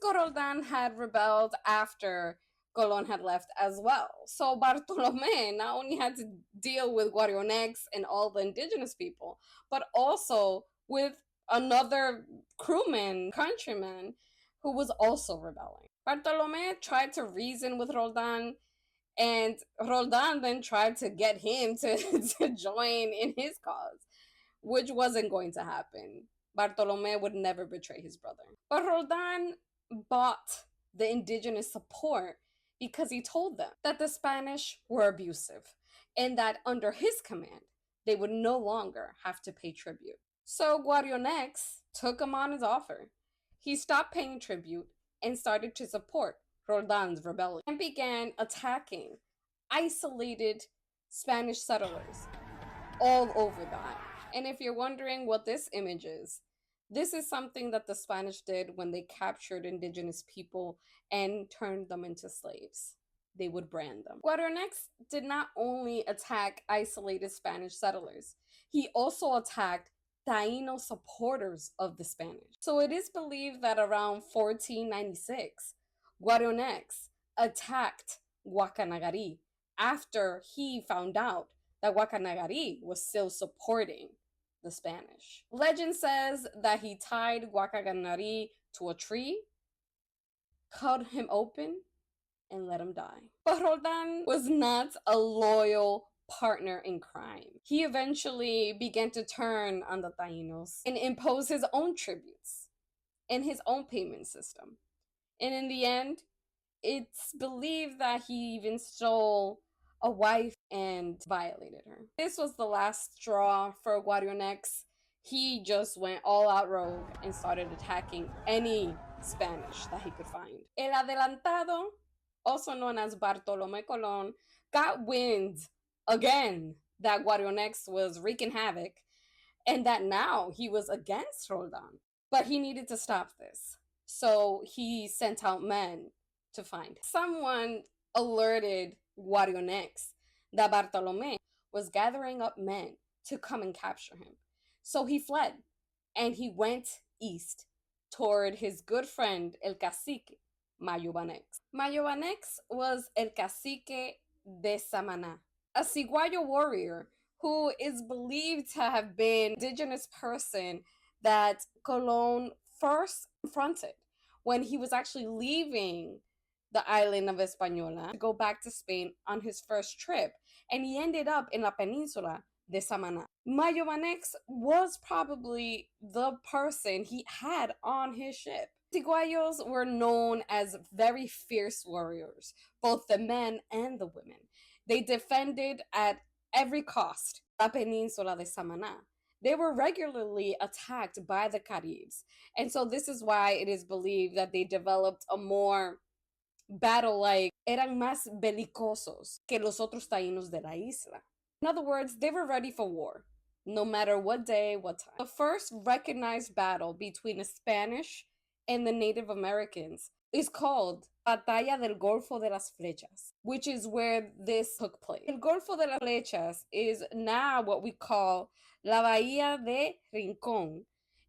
Francisco Roldan had rebelled after Colon had left as well. So Bartolome not only had to deal with Guarionex and all the indigenous people, but also with another crewman, countryman, who was also rebelling. Bartolome tried to reason with Roldan, and Roldan then tried to get him to join in his cause, which wasn't going to happen. Bartolome would never betray his brother. But Roldan bought the indigenous support because he told them that the Spanish were abusive and that under his command, they would no longer have to pay tribute. So Guarionex took him on his offer. He stopped paying tribute and started to support Roldan's rebellion and began attacking isolated Spanish settlers all over that. And if you're wondering what this image is, this is something that the Spanish did when they captured indigenous people and turned them into slaves. They would brand them. Guarionex did not only attack isolated Spanish settlers, he also attacked Taino supporters of the Spanish. So it is believed that around 1496, Guarionex attacked Guacanagari after he found out that Guacanagari was still supporting the Spanish. Legend says that he tied Guacanagari to a tree, cut him open, and let him die. But Roldan was not a loyal partner in crime. He eventually began to turn on the Tainos and impose his own tributes and his own payment system. And in the end, it's believed that he even stole a wife and violated her. This was the last straw for Guarionex. He just went all out rogue and started attacking any Spanish that he could find. El Adelantado, also known as Bartolome Colon, got wind again that Guarionex was wreaking havoc and that now he was against Roldan. But he needed to stop this. So he sent out men to find him. Someone alerted Guarionex that Bartolome was gathering up men to come and capture him. So he fled and he went east toward his good friend El Cacique, Guarionex. Guarionex was El Cacique de Samana, a Ciguayo warrior who is believed to have been an indigenous person that Colon first confronted when he was actually leaving the island of Española to go back to Spain on his first trip, and he ended up in La Península de Samana. Guarionex was probably the person he had on his ship. Ciguayos were known as very fierce warriors, both the men and the women. They defended at every cost La Península de Samana. They were regularly attacked by the Caribs, and so this is why it is believed that they developed a more battle-like, eran más belicosos que los otros taínos de la isla. In other words, they were ready for war, no matter what day, what time. The first recognized battle between the Spanish and the Native Americans is called Batalla del Golfo de las Flechas, which is where this took place. El Golfo de las Flechas is now what we call la Bahía de Rincón,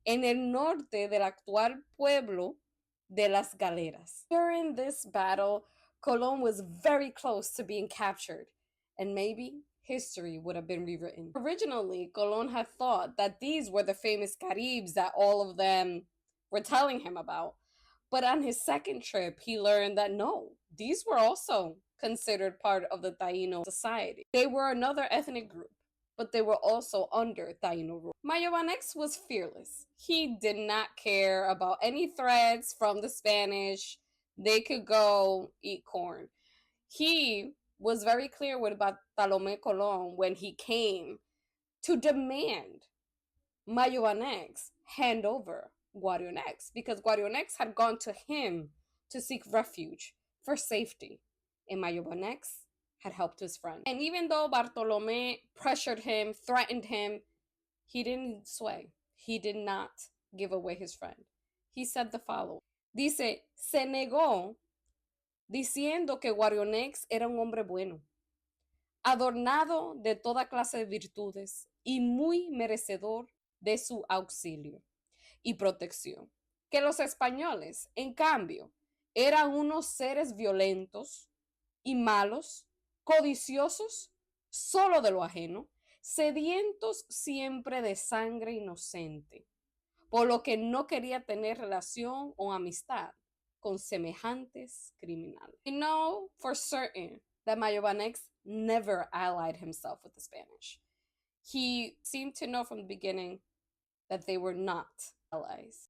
en el norte del actual pueblo de las Galeras. During this battle, Colon was very close to being captured, and maybe history would have been rewritten. Originally, Colon had thought that these were the famous Caribs that all of them were telling him about. But on his second trip, he learned that no, these were also considered part of the Taino society. They were another ethnic group, but they were also under Taino rule. Guarionex was fearless. He did not care about any threats from the Spanish. They could go eat corn. He was very clear with Bartolome Colon when he came to demand Guarionex hand over Guarionex, because Guarionex had gone to him to seek refuge for safety, and Guarionex had helped his friend. And even though Bartolome pressured him, threatened him, he didn't sway. He did not give away his friend. He said the following. Dice, se negó diciendo que Guarionex era un hombre bueno, adornado de toda clase de virtudes y muy merecedor de su auxilio y protección. que los españoles, en cambio, eran unos seres violentos y malos, codiciosos solo de lo ajeno, sedientos siempre de sangre inocente, por lo que no quería tener relación o amistad con semejantes criminales. We know for certain that Mayobanex never allied himself with the Spanish. He seemed to know from the beginning that they were not allies.